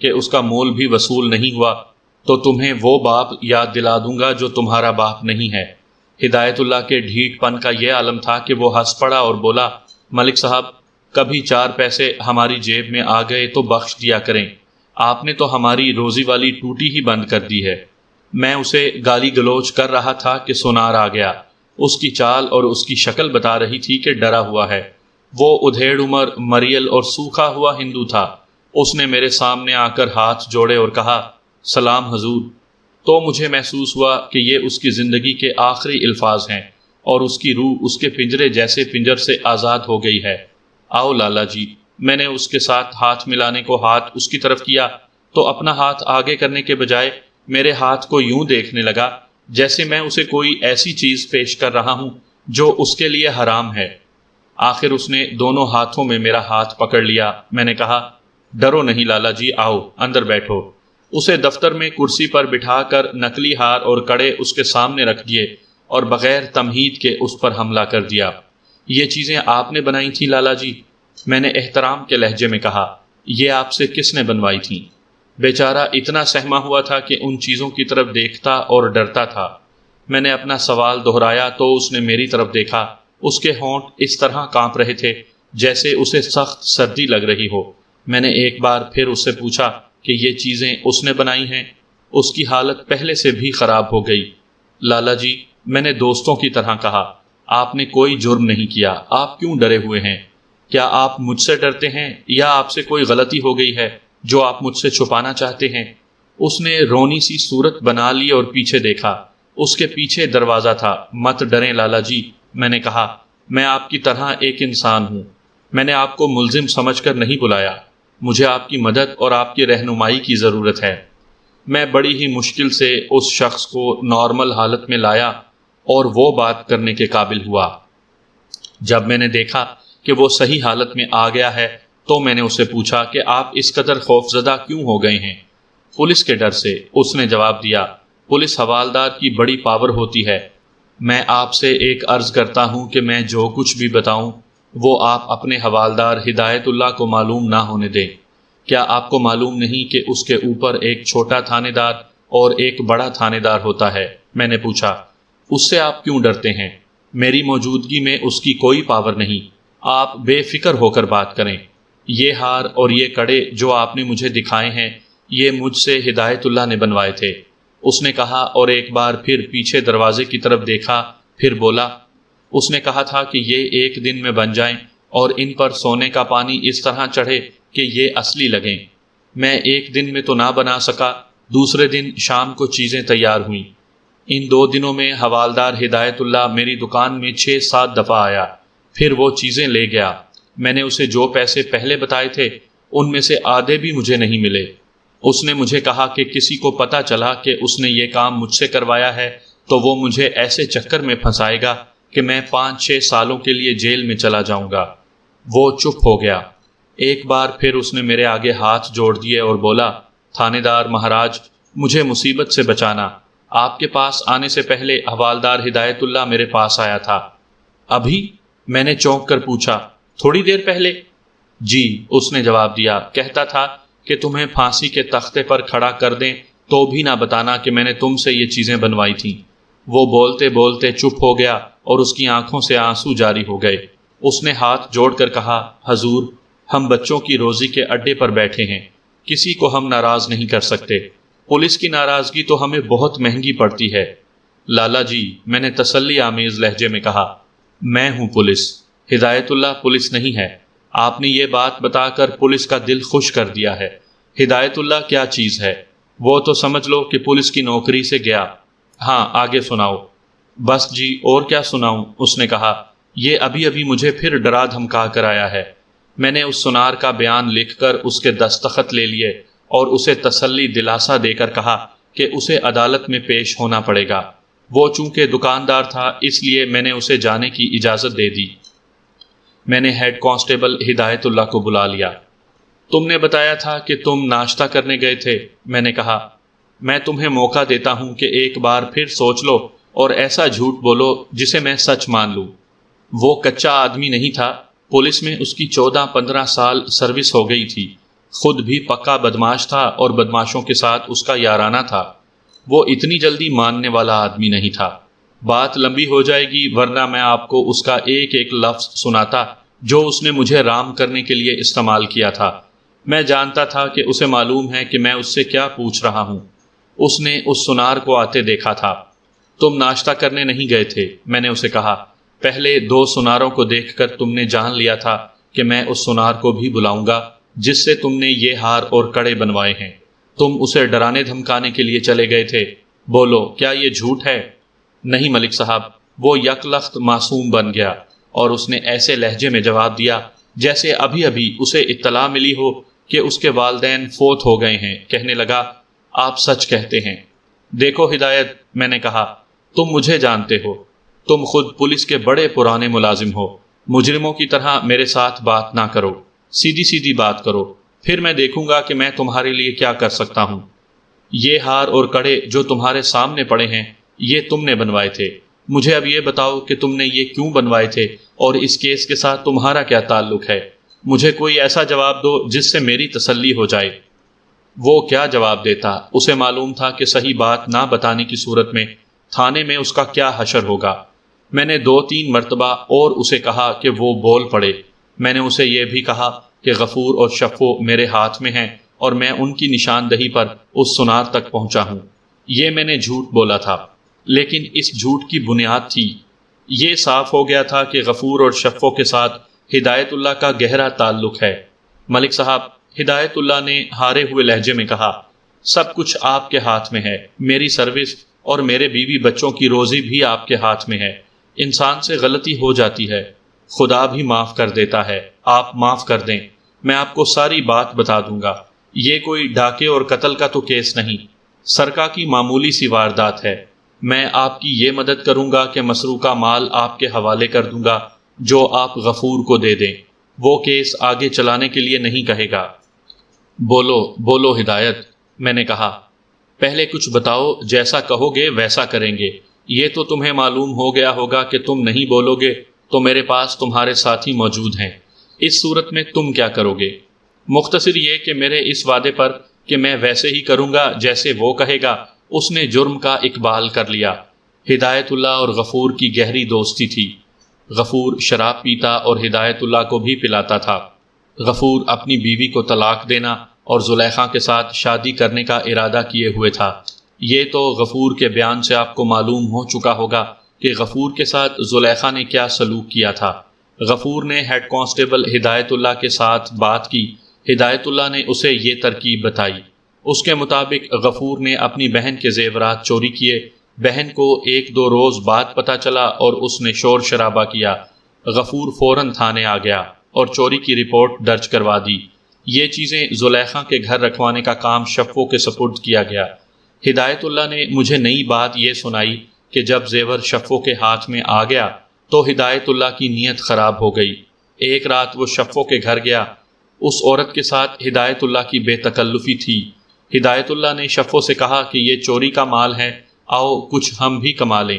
کہ اس کا مول بھی وصول نہیں ہوا تو تمہیں وہ باپ یاد دلا دوں گا جو تمہارا باپ نہیں ہے۔ ہدایت اللہ کے ڈھیٹ پن کا یہ عالم تھا کہ وہ ہنس پڑا اور بولا، ملک صاحب، کبھی 4 پیسے ہماری جیب میں آ گئے تو بخش دیا کریں، آپ نے تو ہماری روزی والی ٹوٹی ہی بند کر دی ہے۔ میں اسے گالی گلوچ کر رہا تھا کہ سونار آ گیا۔ اس کی چال اور اس کی شکل بتا رہی تھی کہ ڈرا ہوا ہے۔ وہ ادھیڑ عمر، مریل اور سوکھا ہوا ہندو تھا۔ اس نے میرے سامنے آ کر ہاتھ جوڑے اور کہا، سلام حضور۔ تو مجھے محسوس ہوا کہ یہ اس کی زندگی کے آخری الفاظ ہیں اور اس کی روح اس کے پنجرے جیسے پنجر سے آزاد ہو گئی ہے۔ آؤ لالا جی۔ میں نے اس کے ساتھ ہاتھ ملانے کو ہاتھ اس کی طرف کیا تو اپنا ہاتھ آگے کرنے کے بجائے میرے ہاتھ کو یوں دیکھنے لگا جیسے میں اسے کوئی ایسی چیز پیش کر رہا ہوں جو اس کے لیے حرام ہے۔ آخر اس نے دونوں ہاتھوں میں میرا ہاتھ پکڑ لیا۔ میں نے کہا، ڈرو نہیں لالا جی، آؤ اندر بیٹھو۔ اسے دفتر میں کرسی پر بٹھا کر نکلی ہار اور کڑے اس کے سامنے رکھ دیے اور بغیر تمہید کے اس پر حملہ کر دیا۔ یہ چیزیں آپ نے بنائی تھیں لالا جی؟ میں نے احترام کے لہجے میں کہا۔ یہ آپ سے کس نے بنوائی تھیں؟ بیچارہ اتنا سہما ہوا تھا کہ ان چیزوں کی طرف دیکھتا اور ڈرتا تھا۔ میں نے اپنا سوال دہرایا تو اس نے میری طرف دیکھا۔ اس کے ہونٹ اس طرح کانپ رہے تھے جیسے اسے سخت سردی لگ رہی ہو۔ میں نے ایک بار پھر اس سے پوچھا کہ یہ چیزیں اس نے بنائی ہیں؟ اس کی حالت پہلے سے بھی خراب ہو گئی۔ لالا جی، میں نے دوستوں کی طرح کہا، آپ نے کوئی جرم نہیں کیا، آپ کیوں ڈرے ہوئے ہیں؟ کیا آپ مجھ سے ڈرتے ہیں یا آپ سے کوئی غلطی ہو گئی ہے جو آپ مجھ سے چھپانا چاہتے ہیں؟ اس نے رونی سی صورت بنا لی اور پیچھے دیکھا۔ اس کے پیچھے دروازہ تھا۔ مت ڈریں لالا جی، میں نے کہا، میں آپ کی طرح ایک انسان ہوں۔ میں نے آپ کو ملزم سمجھ کر نہیں بلایا۔ مجھے آپ کی مدد اور آپ کی رہنمائی کی ضرورت ہے۔ میں بڑی ہی مشکل سے اس شخص کو نارمل حالت میں لایا اور وہ بات کرنے کے قابل ہوا۔ جب میں نے دیکھا کہ وہ صحیح حالت میں آ گیا ہے تو میں نے اسے پوچھا کہ آپ اس قدر خوفزدہ کیوں ہو گئے ہیں؟ پولیس کے ڈر سے، اس نے جواب دیا۔ پولیس حوالدار کی بڑی پاور ہوتی ہے۔ میں آپ سے ایک عرض کرتا ہوں کہ میں جو کچھ بھی بتاؤں وہ آپ اپنے حوالدار ہدایت اللہ کو معلوم نہ ہونے دیں۔ کیا آپ کو معلوم نہیں کہ اس کے اوپر ایک چھوٹا تھانے دار اور ایک بڑا تھانے دار ہوتا ہے؟ میں نے پوچھا۔ اس سے آپ کیوں ڈرتے ہیں؟ میری موجودگی میں اس کی کوئی پاور نہیں۔ آپ بے فکر ہو کر بات کریں۔ یہ ہار اور یہ کڑے جو آپ نے مجھے دکھائے ہیں، یہ مجھ سے ہدایت اللہ نے بنوائے تھے، اس نے کہا اور ایک بار پھر پیچھے دروازے کی طرف دیکھا، پھر بولا، اس نے کہا تھا کہ یہ ایک دن میں بن جائیں اور ان پر سونے کا پانی اس طرح چڑھے کہ یہ اصلی لگیں۔ میں ایک دن میں تو نہ بنا سکا، دوسرے دن شام کو چیزیں تیار ہوئیں۔ ان 2 دنوں میں حوالدار ہدایت اللہ میری دکان میں 6-7 دفعہ آیا، پھر وہ چیزیں لے گیا۔ میں نے اسے جو پیسے پہلے بتائے تھے ان میں سے آدھے بھی مجھے نہیں ملے۔ اس نے مجھے کہا کہ کسی کو پتہ چلا کہ اس نے یہ کام مجھ سے کروایا ہے تو وہ مجھے ایسے چکر میں پھنسائے گا کہ میں 5-6 سالوں کے لیے جیل میں چلا جاؤں گا۔ وہ چپ ہو گیا۔ ایک بار پھر اس نے میرے آگے ہاتھ جوڑ دیے اور بولا، تھانے دار مہاراج، مجھے مصیبت سے بچانا۔ آپ کے پاس آنے سے پہلے حوالدار ہدایت اللہ میرے پاس آیا تھا۔ ابھی؟ میں نے چونک کر پوچھا۔ تھوڑی دیر پہلے؟ جی، اس نے جواب دیا۔ کہتا تھا کہ تمہیں پھانسی کے تختے پر کھڑا کر دیں تو بھی نہ بتانا کہ میں نے تم سے یہ چیزیں بنوائی تھیں۔ وہ بولتے بولتے چپ ہو گیا اور اس کی آنکھوں سے آنسو جاری ہو گئے۔ اس نے ہاتھ جوڑ کر کہا، حضور، ہم بچوں کی روزی کے اڈے پر بیٹھے ہیں، کسی کو ہم ناراض نہیں کر سکتے۔ پولیس کی ناراضگی تو ہمیں بہت مہنگی پڑتی ہے۔ لالا جی، میں نے تسلی آمیز لہجے میں کہا، میں ہوں پولیس، ہدایت اللہ پولیس نہیں ہے۔ آپ نے یہ بات بتا کر پولیس کا دل خوش کر دیا ہے۔ ہدایت اللہ کیا چیز ہے؟ وہ تو سمجھ لو کہ پولیس کی نوکری سے گیا۔ ہاں، آگے سناؤ۔ بس جی، اور کیا سناؤں؟ اس نے کہا، یہ ابھی ابھی مجھے پھر ڈرا دھمکا کر آیا ہے۔ میں نے اس سنار کا بیان لکھ کر اس کے دستخط لے لیے اور اسے تسلی دلاسا دے کر کہا کہ اسے عدالت میں پیش ہونا پڑے گا۔ وہ چونکہ دکاندار تھا اس لیے میں نے اسے جانے کی اجازت دے دی۔ میں نے ہیڈ کانسٹیبل ہدایت اللہ کو بلا لیا۔ تم نے بتایا تھا کہ تم ناشتہ کرنے گئے تھے، میں نے کہا۔ میں تمہیں موقع دیتا ہوں کہ ایک بار پھر سوچ لو اور ایسا جھوٹ بولو جسے میں سچ مان لوں۔ وہ کچا آدمی نہیں تھا، پولیس میں اس کی 14-15 سال سروس ہو گئی تھی۔ خود بھی پکا بدماش تھا اور بدماشوں کے ساتھ اس کا یارانہ تھا۔ وہ اتنی جلدی ماننے والا آدمی نہیں تھا۔ بات لمبی ہو جائے گی، ورنہ میں آپ کو اس کا ایک ایک لفظ سناتا جو اس نے مجھے رام کرنے کے لیے استعمال کیا تھا۔ میں جانتا تھا کہ اسے معلوم ہے کہ میں اس سے کیا پوچھ رہا ہوں۔ اس نے اس سنار کو آتے دیکھا تھا۔ تم ناشتہ کرنے نہیں گئے تھے، میں نے اسے کہا۔ پہلے 2 سناروں کو دیکھ کر تم نے جان لیا تھا کہ میں اس سنار کو بھی بلاؤں گا جس سے تم نے یہ ہار اور کڑے بنوائے ہیں۔ تم اسے ڈرانے دھمکانے کے لیے چلے گئے تھے۔ بولو، کیا یہ جھوٹ ہے؟ نہیں ملک صاحب، وہ یک لخت معصوم بن گیا اور اس نے ایسے لہجے میں جواب دیا جیسے ابھی ابھی اسے اطلاع ملی ہو کہ اس کے والدین فوت ہو گئے ہیں۔ کہنے لگا، آپ سچ کہتے ہیں۔ دیکھو ہدایت، میں نے کہا، تم مجھے جانتے ہو، تم خود پولیس کے بڑے پرانے ملازم ہو۔ مجرموں کی طرح میرے ساتھ بات نہ کرو، سیدھی سیدھی بات کرو، پھر میں دیکھوں گا کہ میں تمہارے لیے کیا کر سکتا ہوں۔ یہ ہار اور کڑے جو تمہارے سامنے پڑے ہیں، یہ تم نے بنوائے تھے۔ مجھے اب یہ بتاؤ کہ تم نے یہ کیوں بنوائے تھے اور اس کیس کے ساتھ تمہارا کیا تعلق ہے؟ مجھے کوئی ایسا جواب دو جس سے میری تسلی ہو جائے۔ وہ کیا جواب دیتا؟ اسے معلوم تھا کہ صحیح بات نہ بتانے کی صورت میں تھانے میں اس کا کیا حشر ہوگا۔ میں نے 2-3 مرتبہ اور اسے کہا کہ وہ بول پڑے۔ میں نے اسے یہ بھی کہا کہ غفور اور شفو میرے ہاتھ میں ہیں اور میں ان کی نشاندہی پر اس سنار تک پہنچا ہوں۔ یہ میں نے جھوٹ بولا تھا، لیکن اس جھوٹ کی بنیاد تھی۔ یہ صاف ہو گیا تھا کہ غفور اور شفو کے ساتھ ہدایت اللہ کا گہرا تعلق ہے۔ ملک صاحب، ہدایت اللہ نے ہارے ہوئے لہجے میں کہا، سب کچھ آپ کے ہاتھ میں ہے۔ میری سروس اور میرے بیوی بچوں کی روزی بھی آپ کے ہاتھ میں ہے۔ انسان سے غلطی ہو جاتی ہے، خدا بھی معاف کر دیتا ہے۔ آپ معاف کر دیں، میں آپ کو ساری بات بتا دوں گا۔ یہ کوئی ڈاکے اور قتل کا تو کیس نہیں، سرقہ کی معمولی سی واردات ہے۔ میں آپ کی یہ مدد کروں گا کہ مسروقہ مال آپ کے حوالے کر دوں گا جو آپ غفور کو دے دیں۔ وہ کیس آگے چلانے کے لیے نہیں کہے گا۔ بولو بولو ہدایت، میں نے کہا۔ پہلے کچھ بتاؤ، جیسا کہو گے ویسا کریں گے۔ یہ تو تمہیں معلوم ہو گیا ہوگا کہ تم نہیں بولو گے تو میرے پاس تمہارے ساتھی موجود ہیں۔ اس صورت میں تم کیا کرو گے؟ مختصر یہ کہ میرے اس وعدے پر کہ میں ویسے ہی کروں گا جیسے وہ کہے گا، اس نے جرم کا اقبال کر لیا۔ ہدایت اللہ اور غفور کی گہری دوستی تھی۔ غفور شراب پیتا اور ہدایت اللہ کو بھی پلاتا تھا۔ غفور اپنی بیوی کو طلاق دینا اور زلیخا کے ساتھ شادی کرنے کا ارادہ کیے ہوئے تھا۔ یہ تو غفور کے بیان سے آپ کو معلوم ہو چکا ہوگا کہ غفور کے ساتھ زلیخا نے کیا سلوک کیا تھا۔ غفور نے ہیڈ کانسٹیبل ہدایت اللہ کے ساتھ بات کی۔ ہدایت اللہ نے اسے یہ ترکیب بتائی۔ اس کے مطابق غفور نے اپنی بہن کے زیورات چوری کیے۔ بہن کو 1-2 روز بعد پتہ چلا اور اس نے شور شرابہ کیا۔ غفور فوراً تھانے آ گیا اور چوری کی رپورٹ درج کروا دی۔ یہ چیزیں زلیخا کے گھر رکھوانے کا کام شفو کے سپرد کیا گیا۔ ہدایت اللہ نے مجھے نئی بات یہ سنائی کہ جب زیور شفو کے ہاتھ میں آ گیا تو ہدایت اللہ کی نیت خراب ہو گئی۔ ایک رات وہ شفو کے گھر گیا۔ اس عورت کے ساتھ ہدایت اللہ کی بے تکلفی تھی۔ ہدایت اللہ نے شفو سے کہا کہ یہ چوری کا مال ہے، آؤ کچھ ہم بھی کما لیں۔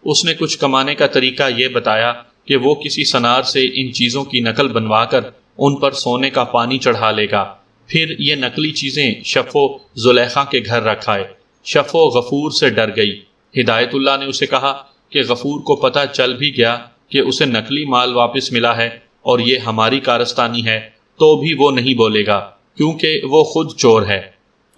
اس نے کچھ کمانے کا طریقہ یہ بتایا کہ وہ کسی سنار سے ان چیزوں کی نقل بنوا کر ان پر سونے کا پانی چڑھا لے گا، پھر یہ نقلی چیزیں شفو زلیخا کے گھر رکھائے۔ شفو غفور سے ڈر گئی۔ ہدایت اللہ نے اسے کہا کہ غفور کو پتہ چل بھی گیا کہ اسے نقلی مال واپس ملا ہے اور یہ ہماری کارستانی ہے تو بھی وہ نہیں بولے گا کیونکہ وہ خود چور ہے۔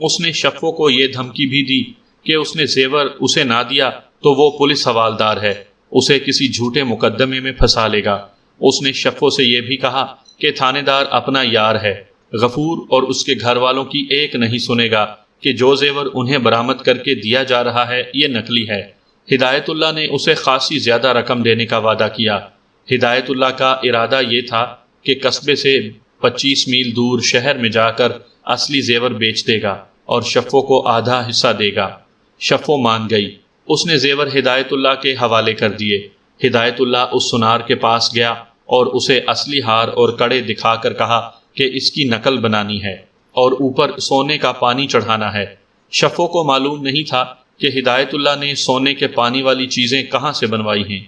اس نے شفو کو یہ دھمکی بھی دی کہ اس نے زیور اسے نہ دیا تو وہ پولیس حوالدار ہے، اسے کسی جھوٹے مقدمے میں پھنسا لے گا۔ اس نے شفو سے یہ بھی کہا کہ تھانے دار اپنا یار ہے، غفور اور اس کے گھر والوں کی ایک نہیں سنے گا کہ جو زیور انہیں برآمد کر کے دیا جا رہا ہے یہ نقلی ہے۔ ہدایت اللہ نے اسے خاصی زیادہ رقم دینے کا وعدہ کیا۔ ہدایت اللہ کا ارادہ یہ تھا کہ قصبے سے 25 میل دور شہر میں جا کر اصلی زیور بیچ دے گا اور شفو کو آدھا حصہ دے گا۔ شفو مان گئی۔ اس نے زیور ہدایت اللہ کے حوالے کر دیے۔ ہدایت اللہ اس سنار کے پاس گیا اور اسے اصلی ہار اور کڑے دکھا کر کہا کہ اس کی نقل بنانی ہے اور اوپر سونے کا پانی چڑھانا ہے۔ شفو کو معلوم نہیں تھا کہ ہدایت اللہ نے سونے کے پانی والی چیزیں کہاں سے بنوائی ہیں۔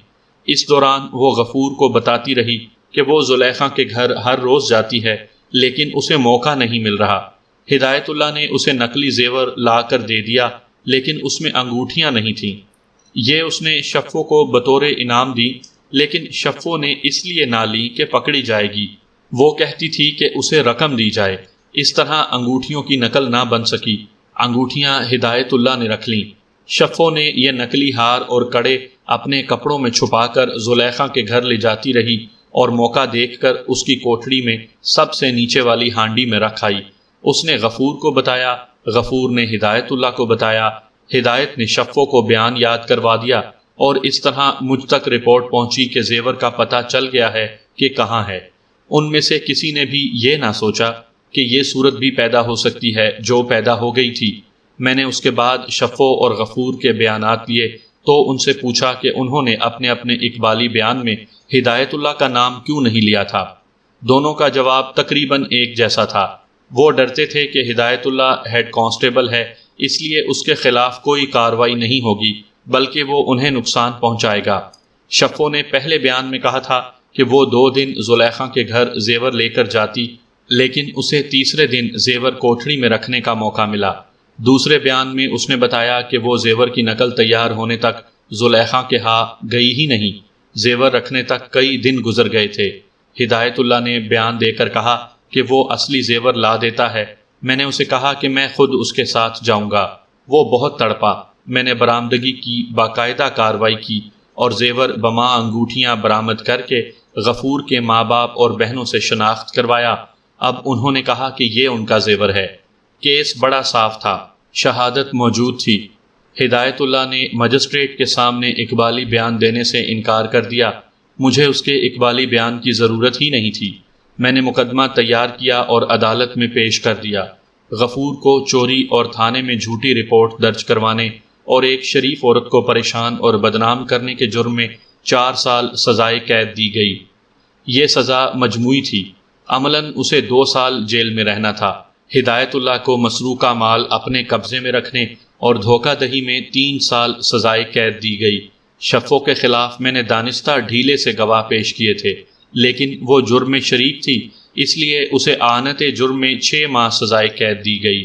اس دوران وہ غفور کو بتاتی رہی کہ وہ زلیخا کے گھر ہر روز جاتی ہے لیکن اسے موقع نہیں مل رہا۔ ہدایت اللہ نے اسے نقلی زیور لا کر دے دیا، لیکن اس میں انگوٹھیاں نہیں تھیں۔ یہ اس نے شفو کو بطور انعام دی، لیکن شفو نے اس لیے نہ لی کہ پکڑی جائے گی، وہ کہتی تھی کہ اسے رقم دی جائے۔ اس طرح انگوٹھیوں کی نقل نہ بن سکی۔ انگوٹھیاں ہدایت اللہ نے رکھ لیں۔ شفو نے یہ نقلی ہار اور کڑے اپنے کپڑوں میں چھپا کر زلیخا کے گھر لے جاتی رہی اور موقع دیکھ کر اس کی کوٹھڑی میں سب سے نیچے والی ہانڈی میں رکھ آئی۔ اس نے غفور کو بتایا، غفور نے ہدایت اللہ کو بتایا، ہدایت نے شفو کو بیان یاد کروا دیا، اور اس طرح مجھ تک رپورٹ پہنچی کہ زیور کا پتہ چل گیا ہے کہ کہاں ہے۔ ان میں سے کسی نے بھی یہ نہ سوچا کہ یہ صورت بھی پیدا ہو سکتی ہے جو پیدا ہو گئی تھی۔ میں نے اس کے بعد شفو اور غفور کے بیانات لیے تو ان سے پوچھا کہ انہوں نے اپنے اپنے اقبالی بیان میں ہدایت اللہ کا نام کیوں نہیں لیا تھا۔ دونوں کا جواب تقریباً ایک جیسا تھا۔ وہ ڈرتے تھے کہ ہدایت اللہ ہیڈ کانسٹیبل ہے، اس لیے اس کے خلاف کوئی کارروائی نہیں ہوگی، بلکہ وہ انہیں نقصان پہنچائے گا۔ شفو نے پہلے بیان میں کہا تھا کہ وہ 2 دن زلیخا کے گھر زیور لے کر جاتی، لیکن اسے تیسرے دن زیور کوٹھڑی میں رکھنے کا موقع ملا۔ دوسرے بیان میں اس نے بتایا کہ وہ زیور کی نقل تیار ہونے تک زلیخا کے ہاں گئی ہی نہیں، زیور رکھنے تک کئی دن گزر گئے تھے۔ ہدایت اللہ نے بیان دے کر کہا کہ وہ اصلی زیور لا دیتا ہے۔ میں نے اسے کہا کہ میں خود اس کے ساتھ جاؤں گا۔ وہ بہت تڑپا۔ میں نے برآمدگی کی باقاعدہ کارروائی کی اور زیور بما انگوٹھیاں برآمد کر کے غفور کے ماں باپ اور بہنوں سے شناخت کروایا۔ اب انہوں نے کہا کہ یہ ان کا زیور ہے۔ کیس بڑا صاف تھا، شہادت موجود تھی۔ ہدایت اللہ نے مجسٹریٹ کے سامنے اقبالی بیان دینے سے انکار کر دیا۔ مجھے اس کے اقبالی بیان کی ضرورت ہی نہیں تھی۔ میں نے مقدمہ تیار کیا اور عدالت میں پیش کر دیا۔ غفور کو چوری اور تھانے میں جھوٹی رپورٹ درج کروانے اور ایک شریف عورت کو پریشان اور بدنام کرنے کے جرم میں 4 سال سزائے قید دی گئی۔ یہ سزا مجموعی تھی، عملاً اسے 2 سال جیل میں رہنا تھا۔ ہدایت اللہ کو مسروقہ مال اپنے قبضے میں رکھنے اور دھوکہ دہی میں 3 سال سزائے قید دی گئی۔ شفو کے خلاف میں نے دانستہ ڈھیلے سے گواہ پیش کیے تھے، لیکن وہ جرم میں شریک تھی، اس لیے اسے اعانت جرم میں 6 ماہ سزائے قید دی گئی۔